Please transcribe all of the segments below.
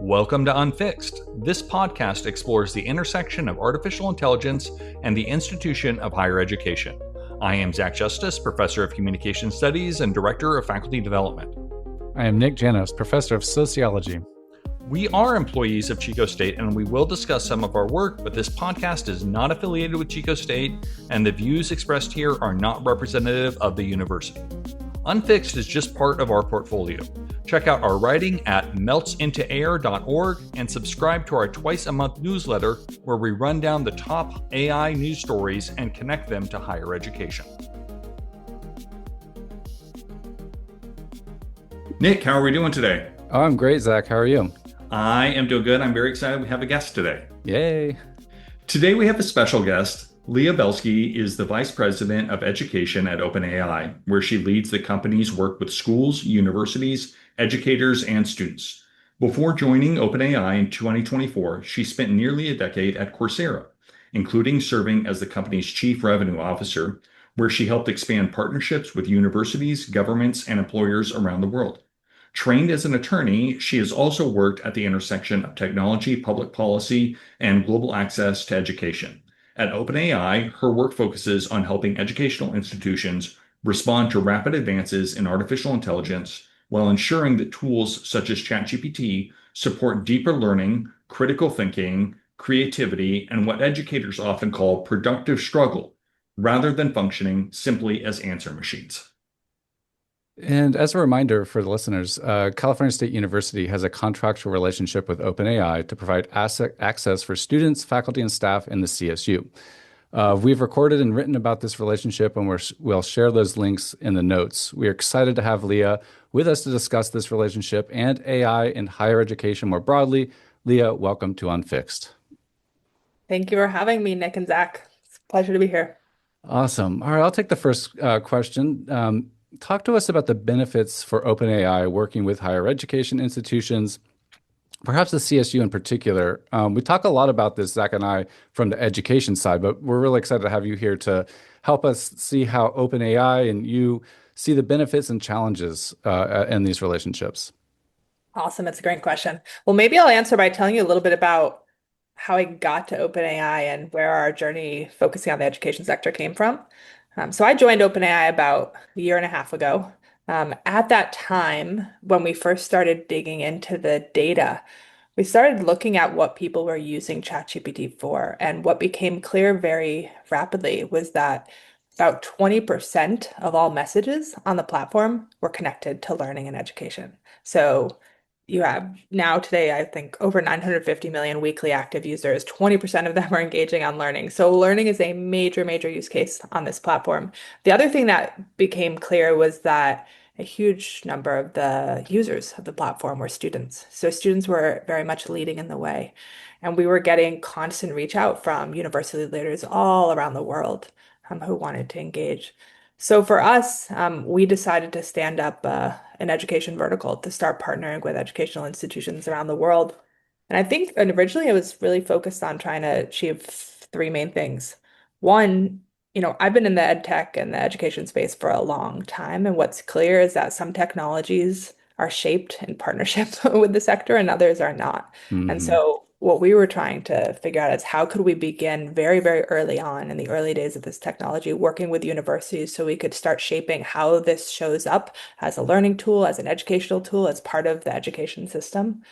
Welcome to Unfixed. This podcast explores the intersection of artificial intelligence and the institution of higher education. I am Zach Justice, Professor of Communication Studies and Director of Faculty Development. I am Nick Janos, Professor of Sociology. We are employees of Chico State and we will discuss some of our work, but this podcast is not affiliated with Chico State and the views expressed here are not representative of the university. Unfixed is just part of our portfolio. Check out our writing at meltsintoair.org and subscribe to our twice-a-month newsletter where we run down the top AI news stories and connect them to higher education. Nick, how are we doing today? Oh, I'm great, Zach. How are you? I am doing good. I'm very excited we have a guest today. Yay. Today we have a special guest. Leah Belsky is the Vice President of Education at OpenAI, where she leads the company's work with schools, universities, educators, and students. Before joining OpenAI in 2024, she spent nearly a decade at Coursera, including serving as the company's Chief Revenue Officer, where she helped expand partnerships with universities, governments, and employers around the world. Trained as an attorney, she has also worked at the intersection of technology, public policy, and global access to education. At OpenAI, her work focuses on helping educational institutions respond to rapid advances in artificial intelligence while ensuring that tools such as ChatGPT support deeper learning, critical thinking, creativity, and what educators often call productive struggle, rather than functioning simply as answer machines. And as a reminder for the listeners, California State University has a contractual relationship with OpenAI to provide access for students, faculty, and staff in the CSU. We've recorded and written about this relationship, and we'll share those links in the notes. We are excited to have Leah with us to discuss this relationship and AI in higher education more broadly. Leah, welcome to Unfixed. Thank you for having me, Nick and Zach. It's a pleasure to be here. Awesome. All right, I'll take the first question. Talk to us about the benefits for OpenAI working with higher education institutions, perhaps the CSU in particular. We talk a lot about this, Zach and I, from the education side, but we're really excited to have you here to help us see how OpenAI and you see the benefits and challenges in these relationships. Awesome. It's a great question. Well, maybe I'll answer by telling you a little bit about how I got to OpenAI and where our journey focusing on the education sector came from. So I joined OpenAI about a year and a half ago. At that time, when we first started digging into the data, we started looking at what people were using ChatGPT for. And what became clear very rapidly was that about 20% of all messages on the platform were connected to learning and education. So you have now today, I think, over 950 million weekly active users. 20% of them are engaging on learning. So learning is a major, major use case on this platform. The other thing that became clear was that a huge number of the users of the platform were students. So students were very much leading in the way. And we were getting constant reach out from university leaders all around the world who wanted to engage. So for us, we decided to stand up an education vertical to start partnering with educational institutions around the world. And I think originally it was really focused on trying to achieve three main things. One, I've been in the ed tech and the education space for a long time. And what's clear is that some technologies are shaped in partnership with the sector and others are not. Mm-hmm. And so what we were trying to figure out is how could we begin very, very early on in the early days of this technology, working with universities so we could start shaping how this shows up as a learning tool, as an educational tool, as part of the education system.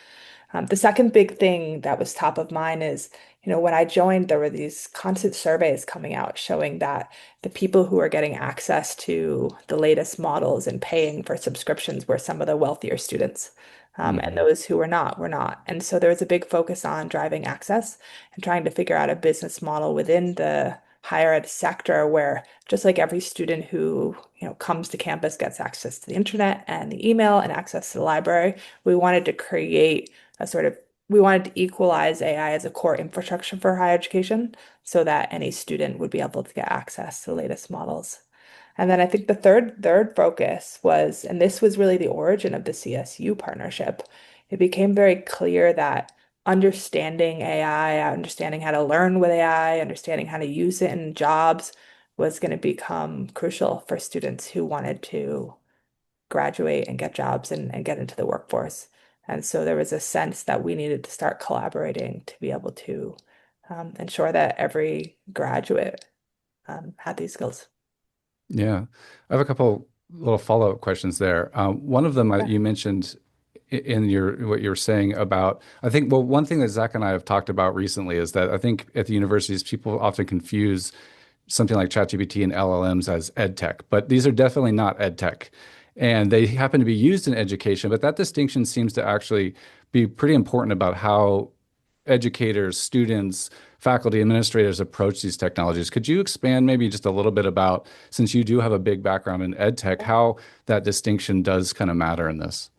The second big thing that was top of mind is, when I joined, there were these constant surveys coming out showing that the people who are getting access to the latest models and paying for subscriptions were some of the wealthier students. And those who were not. And so there was a big focus on driving access and trying to figure out a business model within the higher ed sector where just like every student who comes to campus gets access to the internet and the email and access to the library, we wanted to create we wanted to equalize AI as a core infrastructure for higher education so that any student would be able to get access to the latest models. And then I think the third focus was, and this was really the origin of the CSU partnership, it became very clear that understanding AI, understanding how to learn with AI, understanding how to use it in jobs was going to become crucial for students who wanted to graduate and get jobs and get into the workforce. And so there was a sense that we needed to start collaborating to be able to ensure that every graduate had these skills. Yeah. I have a couple little follow-up questions there. One of them Yeah. you mentioned in your what you were saying about, I think, well, one thing that Zach and I have talked about recently is that I think at the universities, people often confuse something like ChatGPT and LLMs as ed tech, but these are definitely not ed tech. And they happen to be used in education, but that distinction seems to actually be pretty important about how educators, students, faculty, administrators approach these technologies. Could you expand maybe just a little bit about, since you do have a big background in ed tech, how that distinction does kind of matter in this?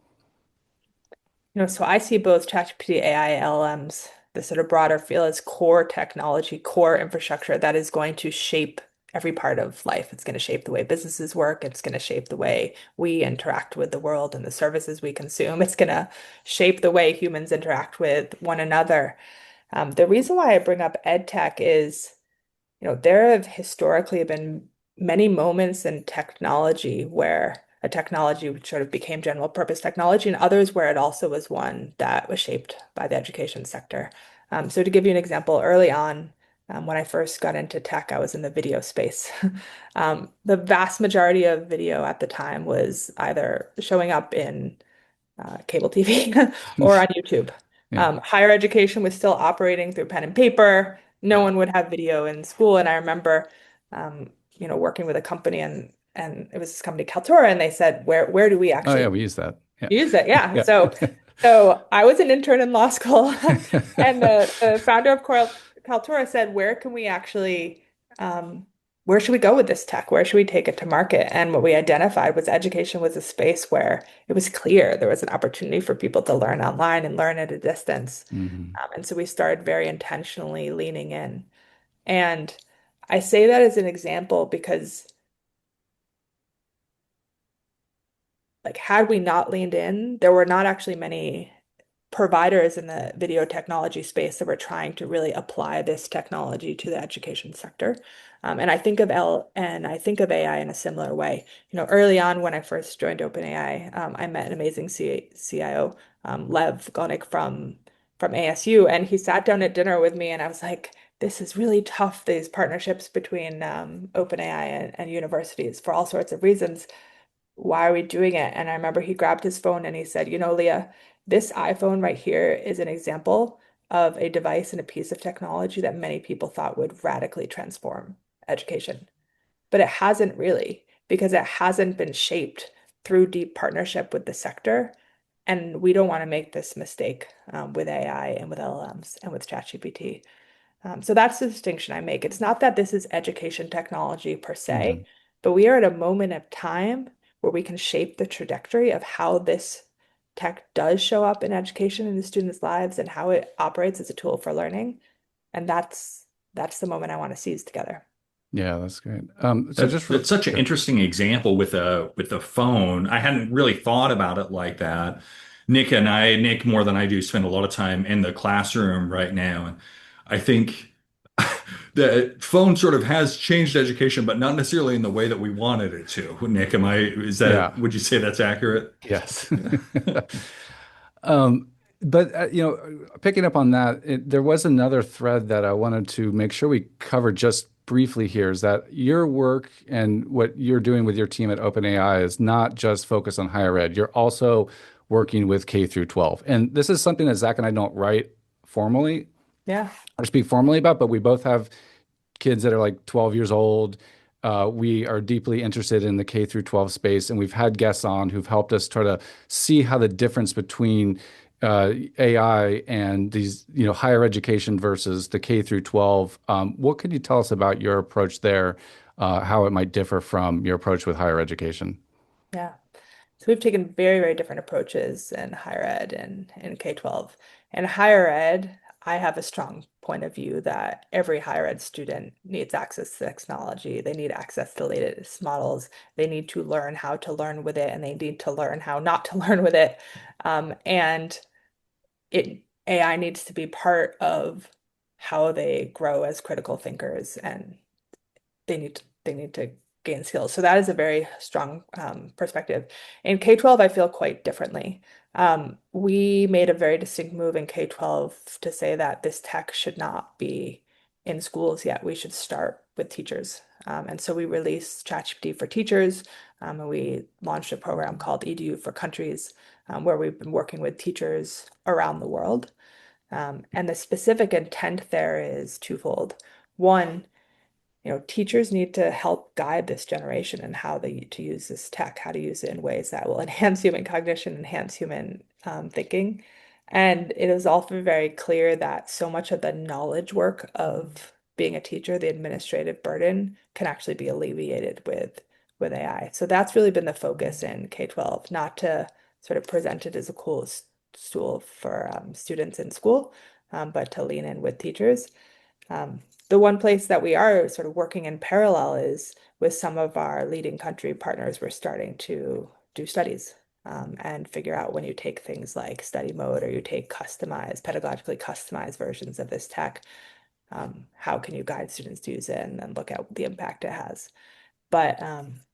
So I see both ChatGPT, AI, LLMs, the sort of broader field as core technology, core infrastructure that is going to shape every part of life. It's going to shape the way businesses work. It's going to shape the way we interact with the world and the services we consume. It's going to shape the way humans interact with one another. The reason why I bring up ed tech is there have historically been many moments in technology where a technology which sort of became general purpose technology, and others where it also was one that was shaped by the education sector. So to give you an example, early on, when I first got into tech, I was in the video space. The vast majority of video at the time was either showing up in cable TV or on YouTube. Yeah. Higher education was still operating through pen and paper. No one would have video in school. And I remember, working with a company and it was this company, Kaltura, and they said, where do we Oh, yeah, actually we use that. Yeah. use it? Yeah. Yeah. So I was an intern in law school, and the founder of Kaltura said, um, where should we go with this tech? Where should we take it to market? And what we identified was education was a space where it was clear there was an opportunity for people to learn online and learn at a distance. Mhm. And so we started very intentionally leaning in. And I say that as an example because, like, had we not leaned in, there were not actually many providers in the video technology space that were trying to really apply this technology to the education sector. And I think of AI in a similar way. Early on when I first joined OpenAI, I met an amazing CIO, Lev Gonik from ASU, and he sat down at dinner with me, and I was like, "This is really tough. These partnerships between OpenAI and universities for all sorts of reasons. Why are we doing it?" And I remember he grabbed his phone and he said, Leah, this iPhone right here is an example of a device and a piece of technology that many people thought would radically transform education. But it hasn't really, because it hasn't been shaped through deep partnership with the sector. And we don't want to make this mistake with AI and with LLMs and with ChatGPT. So that's the distinction I make. It's not that this is education technology per se, Mhm. but we are at a moment of time where we can shape the trajectory of how this tech does show up in education in the students' lives and how it operates as a tool for learning. And that's the moment I want to seize together. Yeah, that's great. So That just that's such an good. interesting example with a phone. I hadn't really thought about it like that. Nick more than I do, spend a lot of time in the classroom right now. And I think the phone sort of has changed education, but not necessarily in the way that we wanted it to. Nick, Yeah. would you say that's accurate? Yes. Um, but picking up on that, there was another thread that I wanted to make sure we cover just briefly here is that your work and what you're doing with your team at OpenAI is not just focused on higher ed. You're also working with K through 12. And this is something that Zach and I don't write formally Yeah. or speak formally about, but we both have kids that are like 12 years old. We are deeply interested in the K through 12 space, and we've had guests on who've helped us try to see how the difference between AI and these, higher education versus the K through 12. What can you tell us about your approach there, how it might differ from your approach with higher education? Yeah. So we've taken very, very different approaches in higher ed and in K-12. In higher ed, I have a strong point of view that every higher ed student needs access to technology. They need access to the latest models. They need to learn how to learn with it, and they need to learn how not to learn with it. And AI needs to be part of how they grow as critical thinkers, and they need to gain skills. So that is a very strong perspective. In K-12, I feel quite differently. We made a very distinct move in K-12 to say that this tech should not be in schools yet. We should start with teachers. And so we released ChatGPT for teachers, and we launched a program called EDU for countries, where we've been working with teachers around the world. And the specific intent there is twofold. One, teachers need to help guide this generation in how to use this tech, how to use it in ways that will enhance human cognition, enhance human thinking. And it is also very clear that so much of the knowledge work of being a teacher, the administrative burden, can actually be alleviated with AI. So that's really been the focus in K-12, not to sort of present it as a cool tool for students in school, but to lean in with teachers. The one place that we are sort of working in parallel is with some of our leading country partners. We're starting to do studies, and figure out when you take things like study mode or you take pedagogically customized versions of this tech, how can you guide students to use it and then look at the impact it has. But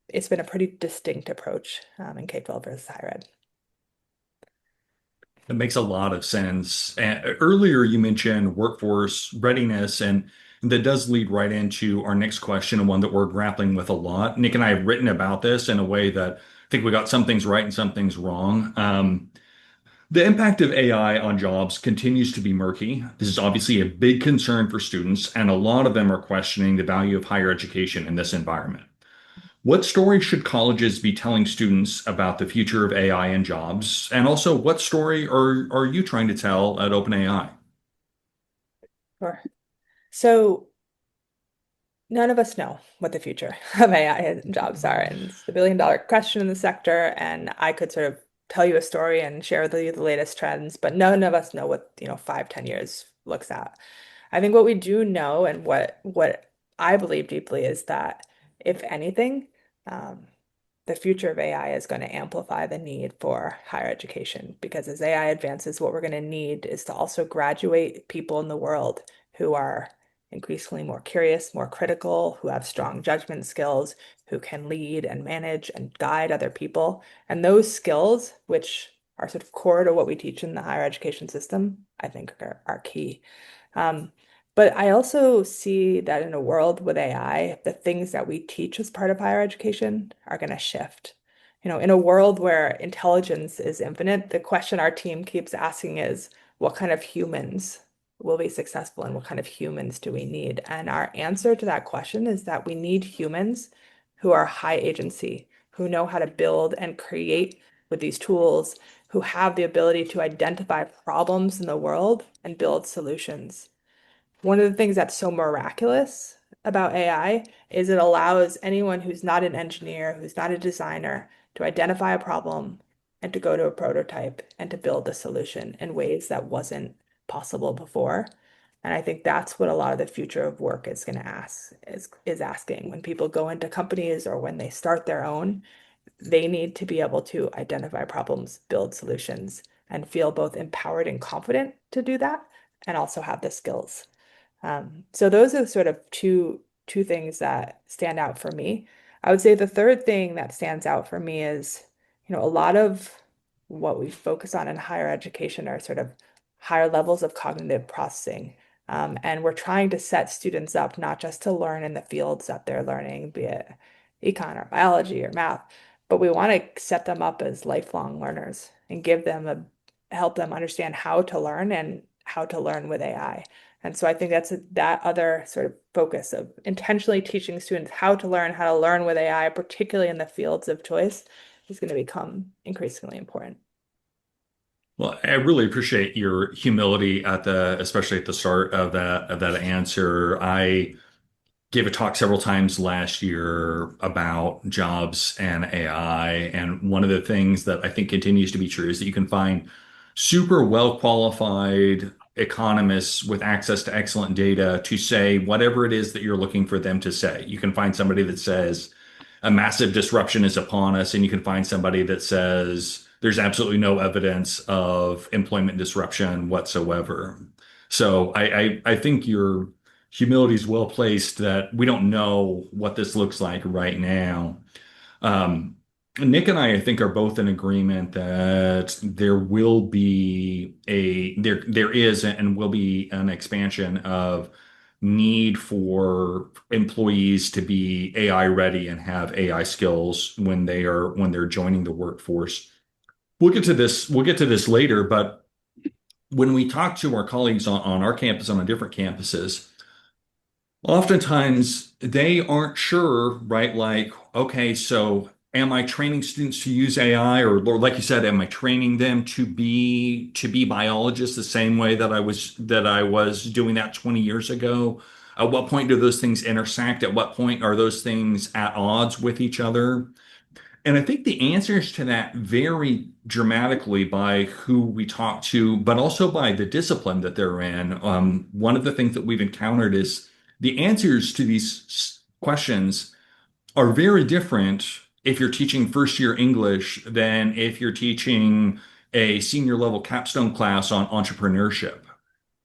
it's been a pretty distinct approach in K-12 versus higher ed. That makes a lot of sense. Earlier, you mentioned workforce readiness, and that does lead right into our next question, and one that we're grappling with a lot. Nick and I have written about this in a way that I think we got some things right and some things wrong. The impact of AI on jobs continues to be murky. This is obviously a big concern for students, and a lot of them are questioning the value of higher education in this environment. What story should colleges be telling students about the future of AI and jobs? And also, what story are you trying to tell at OpenAI? Sure. So none of us know what the future of AI and jobs are. And it's the billion-dollar question in the sector. And I could sort of tell you a story and share with you the latest trends, but none of us know what, 5, 10 years looks at. I think what we do know and what I believe deeply is that if anything, um, the future of AI is going to amplify the need for higher education, because as AI advances, what we're going to need is to also graduate people in the world who are increasingly more curious, more critical, who have strong judgment skills, who can lead and manage and guide other people. And those skills, which are sort of core to what we teach in the higher education system, I think are key. Um, but I also see that in a world with AI, the things that we teach as part of higher education are going to shift. In a world where intelligence is infinite, the question our team keeps asking is, what kind of humans will be successful and what kind of humans do we need? And our answer to that question is that we need humans who are high agency, who know how to build and create with these tools, who have the ability to identify problems in the world and build solutions. One of the things that's so miraculous about AI is it allows anyone who's not an engineer, who's not a designer, to identify a problem and to go to a prototype and to build a solution in ways that wasn't possible before. And I think that's what a lot of the future of work is going to is asking. When people go into companies or when they start their own, they need to be able to identify problems, build solutions, and feel both empowered and confident to do that, and also have the skills. So those are sort of two things that stand out for me. I would say the third thing that stands out for me is, a lot of what we focus on in higher education are sort of higher levels of cognitive processing. And we're trying to set students up not just to learn in the fields that they're learning, be it econ or biology or math, but we want to set them up as lifelong learners and help them understand how to learn and how to learn with AI. And so I think that other sort of focus of intentionally teaching students how to learn with AI, particularly in the fields of choice, is going to become increasingly important. Well, I really appreciate your humility especially at the start of that answer. I gave a talk several times last year about jobs and AI. And one of the things that I think continues to be true is that you can find super well qualified economists with access to excellent data to say whatever it is that you're looking for them to say. You can find somebody that says a massive disruption is upon us, and you can find somebody that says there's absolutely no evidence of employment disruption whatsoever. So I think humility is well placed that we don't know what this looks like right now. Um, Nick and I think, are both in agreement that there is and will be an expansion of need for employees to be AI ready and have AI skills when they're joining the workforce. We'll get to this later, but when we talk to our colleagues on our campus and on different campuses, oftentimes they aren't sure, right? Like, okay, so am I training students to use AI, or like you said, am I training them to be biologists the same way that I was doing that 20 years ago? At what point do those things intersect? At what point are those things at odds with each other? And I think the answers to that vary dramatically by who we talk to, but also by the discipline that they're in. One of the things that we've encountered is the answers to these questions are very different if you're teaching first year English than if you're teaching a senior level capstone class on entrepreneurship,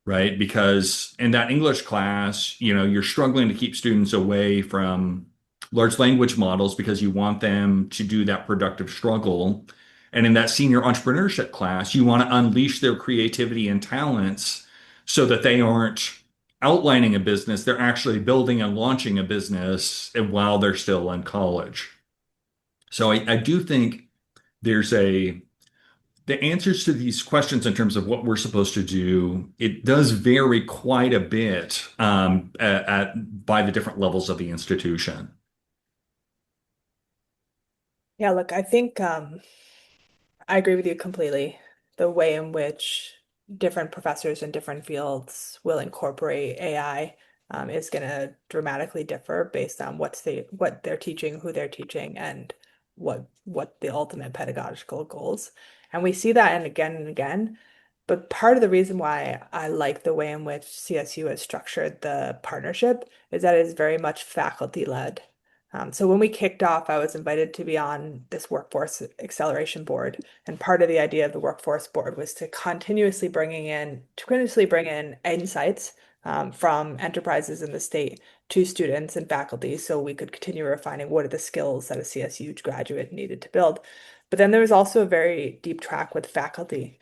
right? Because in that English class, you're struggling to keep students away from large language models because you want them to do that productive struggle. And in that senior entrepreneurship class, you want to unleash their creativity and talents so that they aren't outlining a business, they're actually building and launching a business while they're still in college. So I do think there's the answers to these questions in terms of what we're supposed to do, it does vary quite a bit by the different levels of the institution. Yeah, look, I think I agree with you completely. The way in which different professors in different fields will incorporate AI is going to dramatically differ based on what they're teaching, who they're teaching, and what the ultimate pedagogical goals. And we see that and again. But part of the reason why I like the way in which CSU has structured the partnership is that it is very much faculty led. So when we kicked off, I was invited to be on this workforce acceleration board. And part of the idea of the workforce board was to continuously bring in insights from enterprises in the state to students and faculty so we could continue refining what are the skills that a CSU graduate needed to build. But then there was also a very deep track with faculty,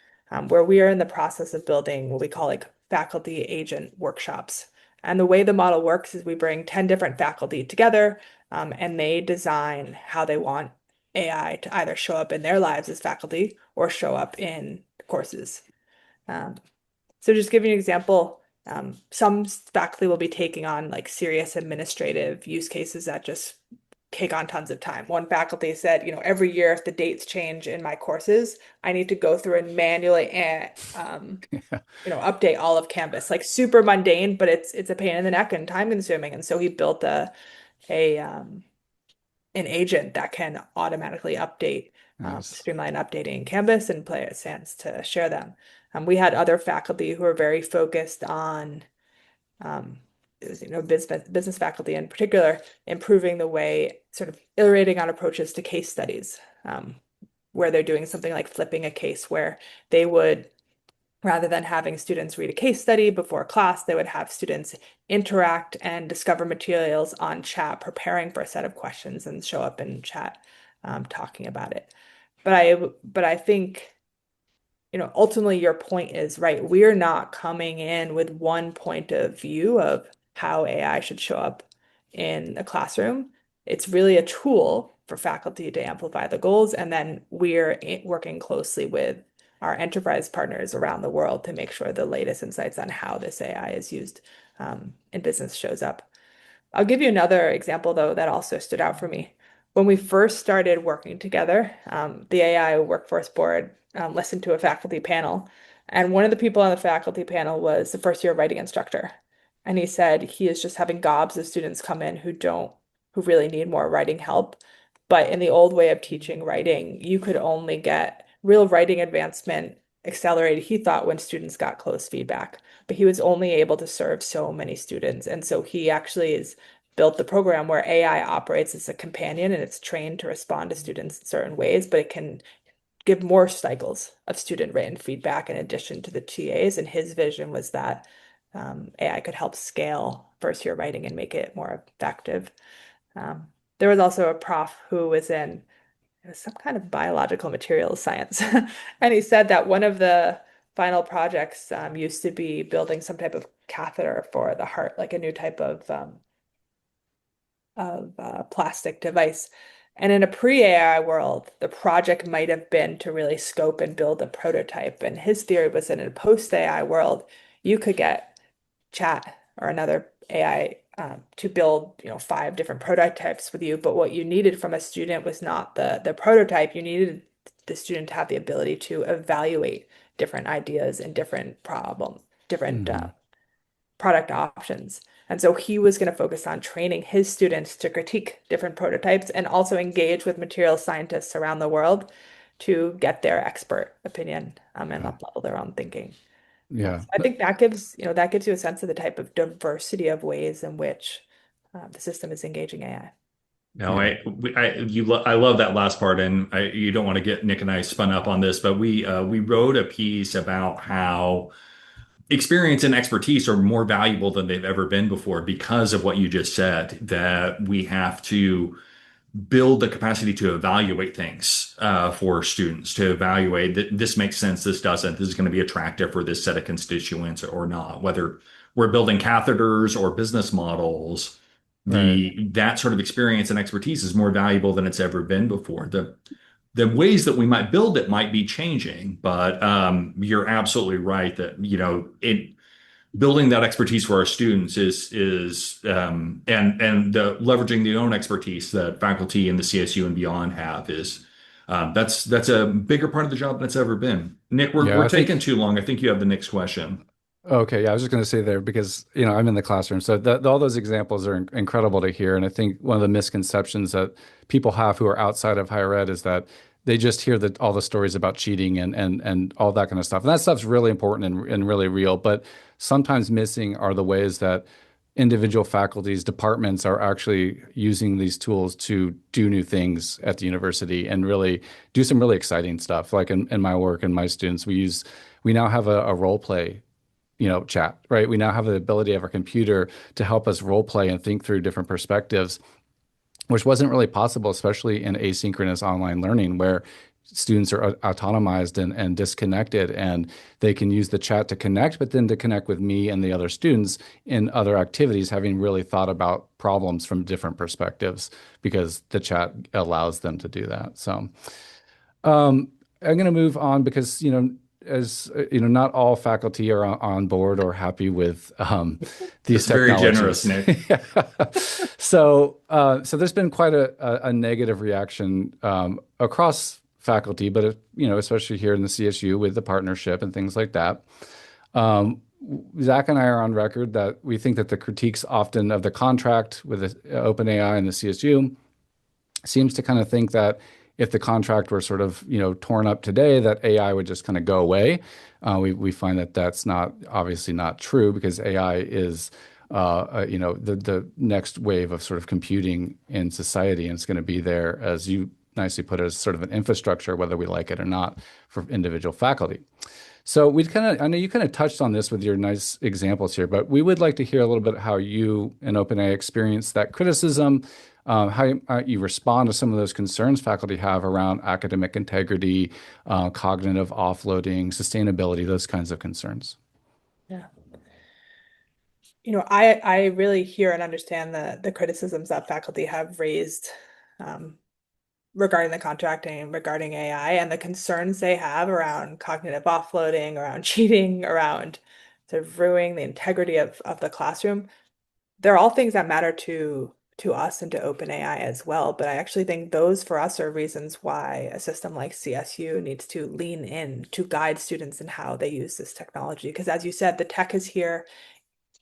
where we are in the process of building what we call like faculty agent workshops. And the way the model works is we bring 10 different faculty together, and they design how they want AI to either show up in their lives as faculty or show up in courses. Um, so just giving you an example, some faculty will be taking on like serious administrative use cases that just take on tons of time. One faculty said, every year if the dates change in my courses, I need to go through and manually update all of Canvas. Like super mundane, but it's a pain in the neck and time consuming. And so he built a an agent that can automatically update, Nice. streamline updating Canvas and play it sense to share them. We had other faculty who are very focused on, um, business faculty in particular, improving the way, sort of iterating on approaches to case studies, where they're doing something like flipping a case where they would, rather than having students read a case study before class, they would have students interact and discover materials on chat, preparing for a set of questions and show up in chat, talking about it. But I think, ultimately your point is right. We're not coming in with one point of view of how AI should show up in a classroom. It's really a tool for faculty to amplify the goals, and then we're working closely with our enterprise partners around the world to make sure the latest insights on how this AI is used in business shows up. I'll give you another example, though, that also stood out for me. When we first started working together, the AI Workforce Board listened to a faculty panel, and one of the people on the faculty panel was the first year writing instructor. And he said he is just having gobs of students come in who really need more writing help. But in the old way of teaching writing, you could only get real writing advancement accelerated, he thought, when students got close feedback. But he was only able to serve so many students. And so he actually is built the program where AI operates as a companion and it's trained to respond to students in certain ways, but it can give more cycles of student written feedback in addition to the TAs. And his vision was that AI could help scale first-year writing and make it more effective. Um, there was also a prof who was in some kind of biological materials science, and he said that one of the final projects used to be building some type of catheter for the heart, like a new type of plastic device. And in a pre-AI world, the project might have been to really scope and build a prototype. And his theory was that in a post-AI world, you could get chat or another AI to build, 5 different prototypes with you. But what you needed from a student was not the prototype. You needed the student to have the ability to evaluate different ideas and different Hmm. product options. And so he was going to focus on training his students to critique different prototypes and also engage with material scientists around the world to get their expert opinion and Yeah. up level their own thinking. Yeah. So I think that gives you a sense of the type of diversity of ways in which the system is engaging AI. No, Yeah. I love that last part, and you don't want to get Nick and I spun up on this, but we wrote a piece about how experience and expertise are more valuable than they've ever been before because of what you just said, that we have to build the capacity to evaluate things for students, to evaluate that this makes sense, this doesn't, this is going to be attractive for this set of constituents or not, whether we're building catheters or business models. Right. That sort of experience and expertise is more valuable than it's ever been before. The ways that we might build it might be changing, but you're absolutely right that it building that expertise for our students is and the leveraging the own expertise that faculty in the CSU and beyond have is that's a bigger part of the job than it's ever been. Nick, Yeah. we're I taking think. too long. I think you have the next question. Okay, yeah, I was just going to say there because I'm in the classroom, so all those examples are incredible to hear. And I think one of the misconceptions that people have who are outside of higher ed is that they just hear all the stories about cheating and all that kind of stuff. And that stuff's really important and really real. But sometimes missing are the ways that individual faculties, departments are actually using these tools to do new things at the university and really do some really exciting stuff. Like in my work and my students, we now have a role play chat, right? We now have the ability of our computer to help us role play and think through different perspectives, which wasn't really possible, especially in asynchronous online learning, where students are autonomized and disconnected, and they can use the chat to connect, but then to connect with me and the other students in other activities, having really thought about problems from different perspectives because the chat allows them to do that. So, I'm going to move on because, as not all faculty are on board or happy with these That's very generous, technologies. Nick. Yeah. So there's been quite a negative reaction across faculty, but especially here in the CSU with the partnership and things like that. Um, Zach and I are on record that we think that the critiques often of the contract with the OpenAI and the CSU seems to kind of think that if the contract were sort of torn up today, that AI would just kind of go away. We find that that's not obviously not true because AI is the next wave of sort of computing in society, and it's going to be there, as you nicely put it, as sort of an infrastructure, whether we like it or not, for individual faculty. So I know you kind of touched on this with your nice examples here, but we would like to hear a little bit how you and OpenAI experienced that criticism, how you respond to some of those concerns faculty have around academic integrity, cognitive offloading, sustainability, those kinds of concerns. Yeah. I really hear and understand the criticisms that faculty have raised um, regarding the contracting, regarding AI, and the concerns they have around cognitive offloading, around cheating, around sort of ruining the integrity of the classroom. They're all things that matter to us and to OpenAI as well. But I actually think those for us are reasons why a system like CSU needs to lean in to guide students in how they use this technology. Because as you said, the tech is here,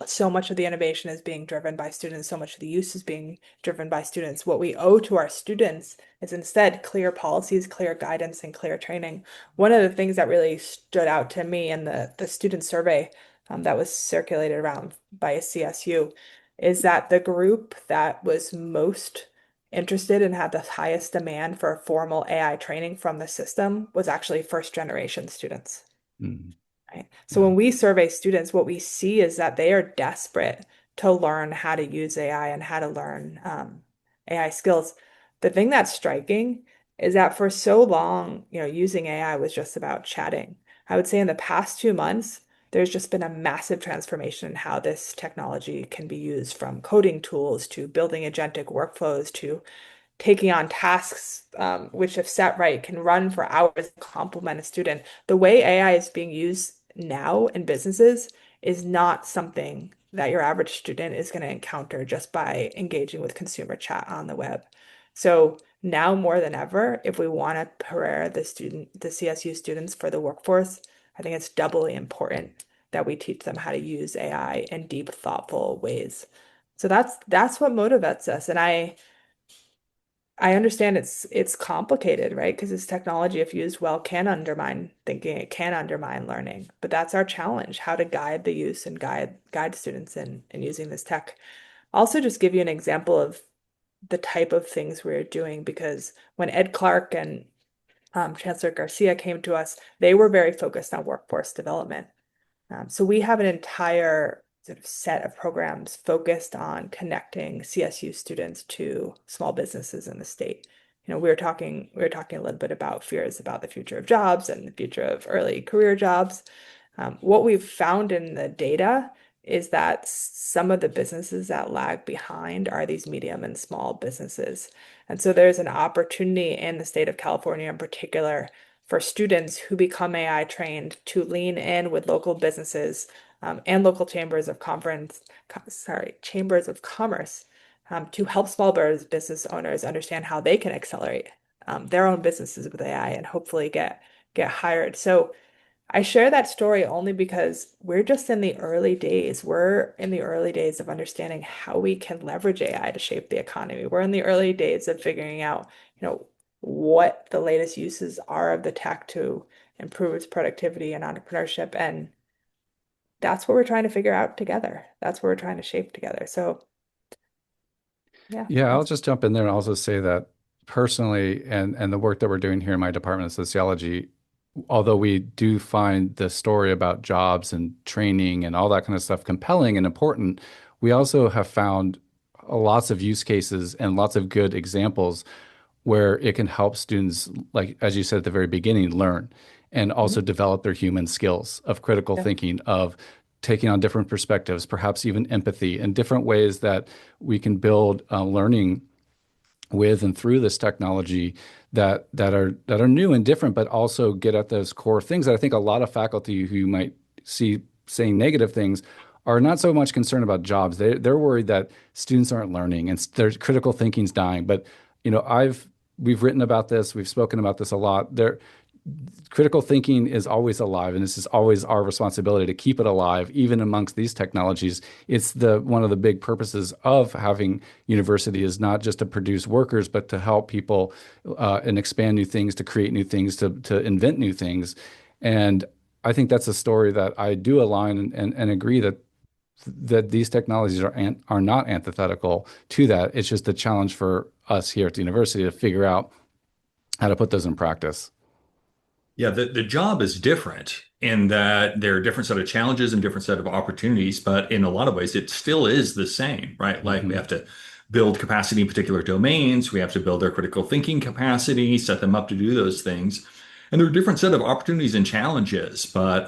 so much of the innovation is being driven by students, so much of the use is being driven by students. What we owe to our students is instead clear policies, clear guidance, and clear training. One of the things that really stood out to me in the student survey that was circulated around by CSU is that the group that was most interested and had the highest demand for formal AI training from the system was actually first generation students. Mm. right? So Yeah. when we survey students, what we see is that they are desperate to learn how to use AI and how to learn AI skills. The thing that's striking is that for so long, using AI was just about chatting. I would say in the past 2 months, there's just been a massive transformation in how this technology can be used, from coding tools to building agentic workflows to taking on tasks, which, if set right, can run for hours and complement a student. The way AI is being used now in businesses is not something that your average student is going to encounter just by engaging with consumer chat on the web. So now more than ever, if we want to prepare the CSU students for the workforce, I think it's doubly important that we teach them how to use AI in deep, thoughtful ways. So that's what motivates us. And I understand it's complicated, right? Because this technology, if used well, can undermine thinking, it can undermine learning. But that's our challenge, how to guide the use and guide students in using this tech. Also, just give you an example of the type of things we're doing, because when Ed Clark and Chancellor Garcia came to us, they were very focused on workforce development. So we have an entire sort of set of programs focused on connecting CSU students to small businesses in the state. We were talking a little bit about fears about the future of jobs and the future of early career jobs. What we've found in the data is that some of the businesses that lag behind are these medium and small businesses. And so there's an opportunity in the state of California in particular for students who become AI trained to lean in with local businesses, and local chambers of commerce, to help small business owners understand how they can accelerate their own businesses with AI and hopefully get hired. So I share that story only because we're just in the early days. We're in the early days of understanding how we can leverage AI to shape the economy. We're in the early days of figuring out, what the latest uses are of the tech to improve its productivity and entrepreneurship. And that's what we're trying to figure out together. That's what we're trying to shape together. So yeah, Yeah, I'll just jump in there and also say that personally, and the work that we're doing here in my department of sociology, although we do find the story about jobs and training and all that kind of stuff compelling and important, we also have found lots of use cases and lots of good examples where it can help students, like as you said at the very beginning, learn and also Mhm. develop their human skills of critical Yeah. thinking, of taking on different perspectives, perhaps even empathy, and different ways that we can build learning with and through this technology that are new and different, but also get at those core things that I think a lot of faculty who you might see saying negative things are not so much concerned about jobs. They're worried that students aren't learning and their critical thinking's dying. But we've written about this, we've spoken about this a lot. Critical thinking is always alive, and this is always our responsibility to keep it alive, even amongst these technologies. It's the one of the big purposes of having university is not just to produce workers, but to help people and expand new things, to create new things, to invent new things. And I think that's a story that I do align and agree that these technologies are not antithetical to that. It's just a challenge for us here at the university to figure out how to put those in practice. Yeah, the job is different in that there are different set of challenges and different set of opportunities, but in a lot of ways, it still is the same, right? Like we Mhm. have to build capacity in particular domains, we have to build our critical thinking capacity, set them up to do those things. And there are different set of opportunities and challenges, but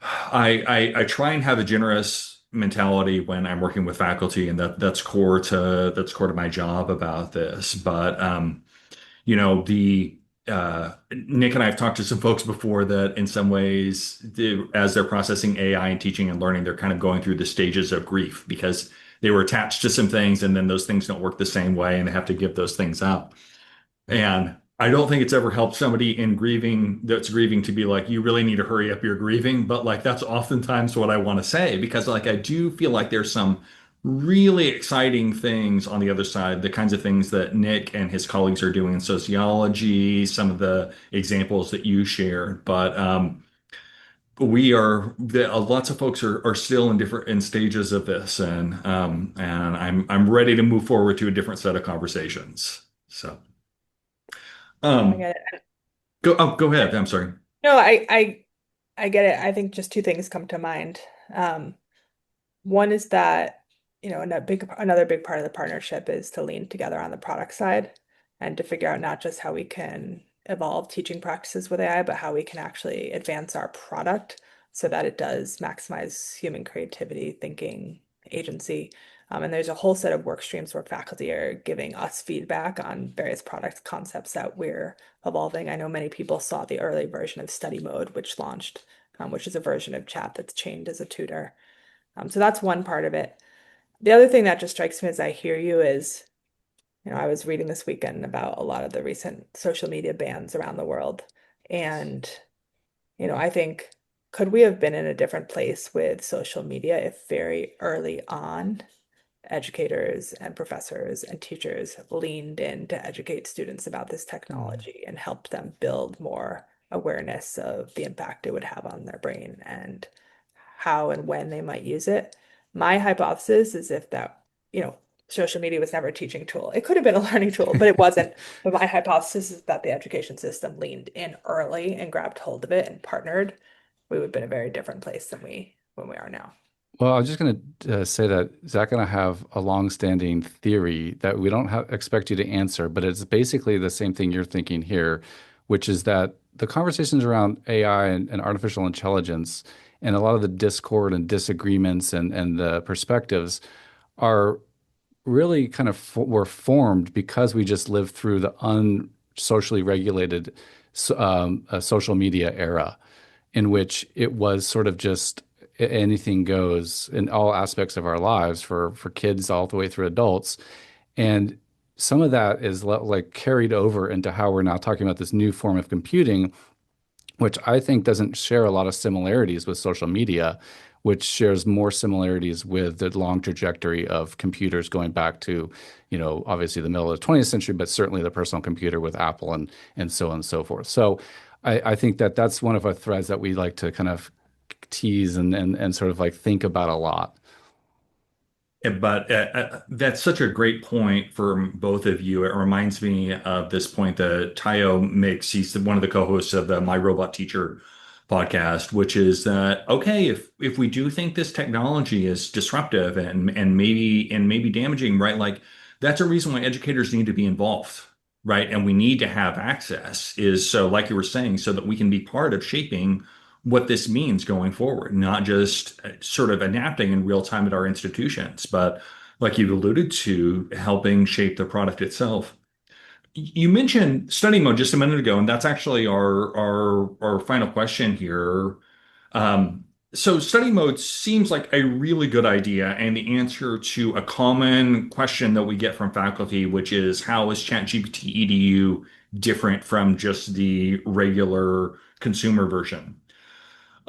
I try and have a generous mentality when I'm working with faculty, and that's core to my job about this. But the Nick and I have talked to some folks before that in some ways, as they're processing AI and teaching and learning, they're kind of going through the stages of grief because they were attached to some things and then those things don't work the same way and they have to give those things up. And I don't think it's ever helped somebody in grieving that's grieving to be like, you really need to hurry up your grieving. But like, that's oftentimes what I want to say because like, I do feel like there's some really exciting things on the other side, the kinds of things that Nick and his colleagues are doing in sociology, some of the examples that you shared. But lots of folks are still in different in stages of this, and I'm ready to move forward to a different set of conversations. So. I Um, get it. go ahead. I'm sorry. No, I I get it. I think just two things come to mind. Um, One is that, another big part of the partnership is to lean together on the product side and to figure out not just how we can evolve teaching practices with AI, but how we can actually advance our product so that it does maximize human creativity, thinking, agency. And there's a whole set of work streams where faculty are giving us feedback on various product concepts that we're evolving. I know many people saw the early version of Study Mode, which launched, which is a version of chat that's chained as a tutor. So that's one part of it. The other thing that just strikes me as I hear you is, I was reading this weekend about a lot of the recent social media bans around the world. And, I think, could we have been in a different place with social media if very early on educators and professors and teachers leaned in to educate students about this Mm. technology and helped them build more awareness of the impact it would have on their brain and how and when they might use it. My hypothesis is if that, you know, social media was never a teaching tool. It could have been a learning tool, but it wasn't. But my hypothesis is that the education system leaned in early and grabbed hold of it and partnered. We would have been a very different place than we are now. Well, I'm just going to say that Zach and I have a long-standing theory that we don't expect you to answer, but it's basically the same thing you're thinking here, which is that the conversations around AI and artificial intelligence and a lot of the discord and disagreements and the perspectives are really kind of were formed because we just lived through the unsocially regulated social media era in which it was sort of just anything goes in all aspects of our lives for kids all the way through adults. And some of that is like carried over into how we're now talking about this new form of computing, which I think doesn't share a lot of similarities with social media, which shares more similarities with the long trajectory of computers going back to, obviously the middle of the 20th century, but certainly the personal computer with Apple and so on and so forth. So I think that that's one of our threads that we like to kind of tease and sort of like think about a lot. But that's such a great point for both of you. It reminds me of this point that Tayo makes. He's one of the co-hosts of the My Robot Teacher podcast, which is that okay, if we do think this technology is disruptive and maybe damaging, right? Like that's a reason why educators need to be involved, right? And we need to have access is so, like you were saying, so that we can be part of shaping what this means going forward, not just sort of adapting in real time at our institutions, but like you alluded to, helping shape the product itself. You mentioned study mode just a minute ago, and that's actually our final question here. So study mode seems like a really good idea and the answer to a common question that we get from faculty, which is how is ChatGPT EDU different from just the regular consumer version?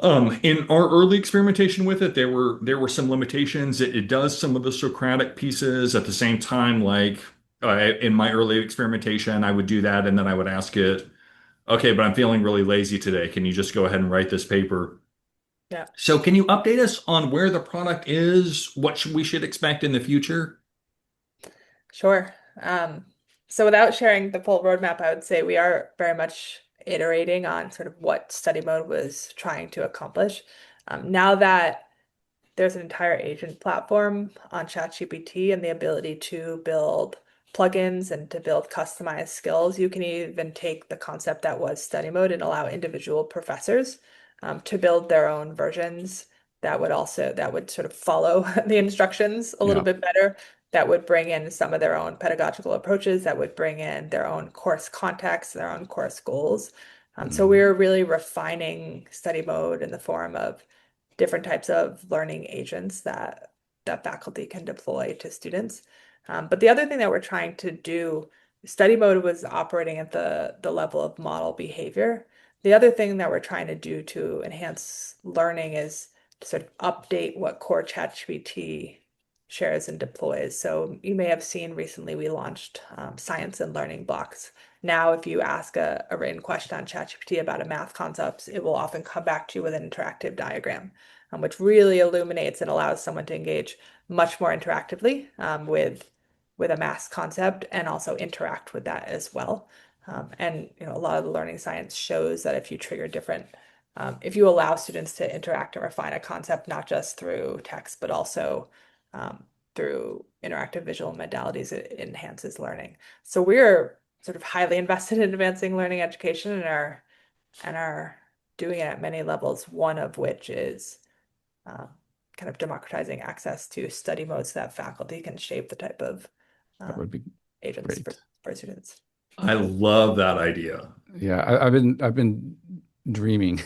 In our early experimentation with it, there were some limitations. It does some of the Socratic pieces at the same time. Like in my early experimentation, I would do that, and then I would ask it, "Okay, but I'm feeling really lazy today. Can you just go ahead and write this paper?" Yeah. So, can you update us on where the product is, what we should expect in the future? Sure. So without sharing the full roadmap, I would say we are very much iterating on sort of what study mode was trying to accomplish. Now that there's an entire agent platform on ChatGPT and the ability to build plugins and to build customized skills, you can even take the concept that was study mode and allow individual professors to build their own versions that would sort of follow the instructions a little Yeah. bit better, that would bring in some of their own pedagogical approaches, that would bring in their own course context, their own course goals. So Mhm. we're really refining study mode in the form of different types of learning agents that faculty can deploy to students. But the other thing that we're trying to do, study mode was operating at the level of model behavior. The other thing that we're trying to do to enhance learning is to sort of update what core ChatGPT shares and deploys. So you may have seen recently we launched science and learning blocks. Now, if you ask a written question on ChatGPT about a math concept, it will often come back to you with an interactive diagram, which really illuminates and allows someone to engage much more interactively with a math concept and also interact with that as well. And a lot of the learning science shows that if you trigger different if you allow students to interact and refine a concept, not just through text, but also through interactive visual modalities, it enhances learning. So we're sort of highly invested in advancing learning education and are doing it at many levels, one of which is kind of democratizing access to study modes so that faculty can shape the type of That would be agents great. for students. I love that idea. Yeah, I've been dreaming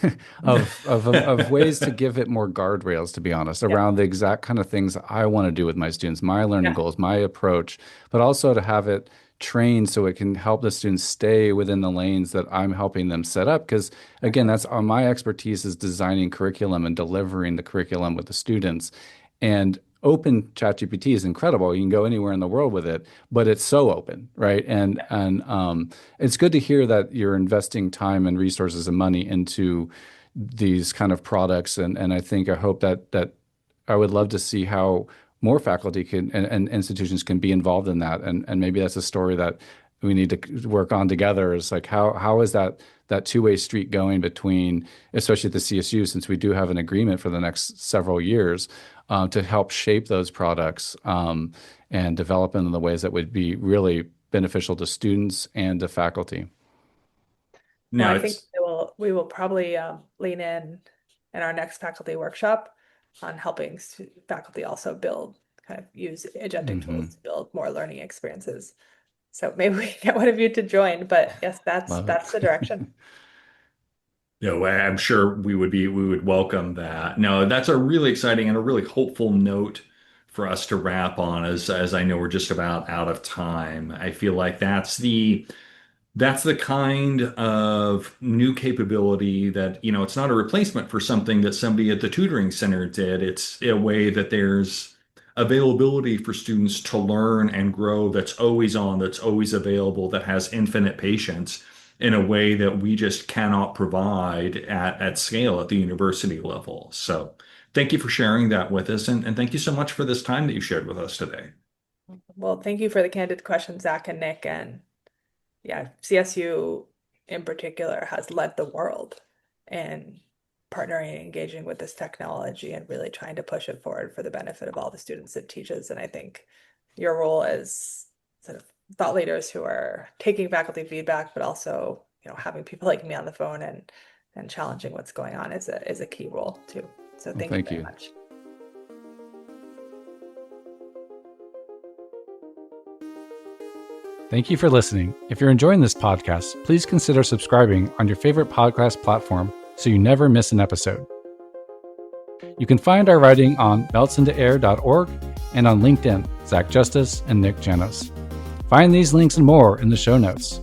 of ways to give it more guardrails, to be honest, around the exact kind of things I want to do with my students, my learning goals, my approach, but also to have it trained so it can help the students stay within the lanes that I'm helping them set up. Because again, that's my expertise is designing curriculum and delivering the curriculum with the students. And open ChatGPT is incredible. You can go anywhere in the world with it, but it's so open, right? And it's good to hear that you're investing time and resources and money into these kind of products. And I hope that I would love to see how more faculty can and institutions can be involved in that. And maybe that's a story that we need to work on together. Is like how is that two-way street going between, especially at the CSU, since we do have an agreement for the next several years to help shape those products and develop them in the ways that would be really beneficial to students and to faculty. No, I think we will probably lean in our next faculty workshop on helping faculty also use agentic tools to build more learning experiences. So maybe we can get one of you to join, but yes, that's the direction. I'm sure we would welcome that. No, that's a really exciting and a really hopeful note for us to wrap on as I know we're just about out of time. I feel like that's the kind of new capability that, it's not a replacement for something that somebody at the tutoring center did. It's a way that there's availability for students to learn and grow that's always on, that's always available, that has infinite patience in a way that we just cannot provide at scale at the university level. So thank you for sharing that with us. And thank you so much for this time that you shared with us today. Well, thank you for the candid questions, Zach and Nick. And yeah, CSU in particular has led the world in partnering and engaging with this technology and really trying to push it forward for the benefit of all the students it teaches. And I think your role as sort of thought leaders who are taking faculty feedback, but also, having people like me on the phone and challenging what's going on is a key role too. So thank you very much. Thank you for listening. If you're enjoying this podcast, please consider subscribing on your favorite podcast platform so you never miss an episode. You can find our writing on meltsintoair.org and on LinkedIn, Zach Justice and Nick Janos. Find these links and more in the show notes.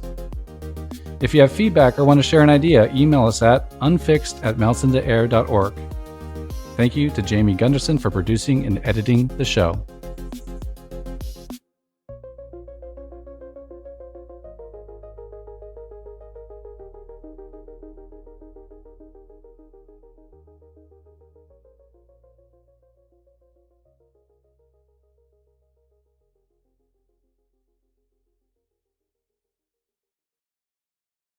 If you have feedback or want to share an idea, email us at unfixed@meltsintoair.org. Thank you to Jamie Gunderson for producing and editing the show.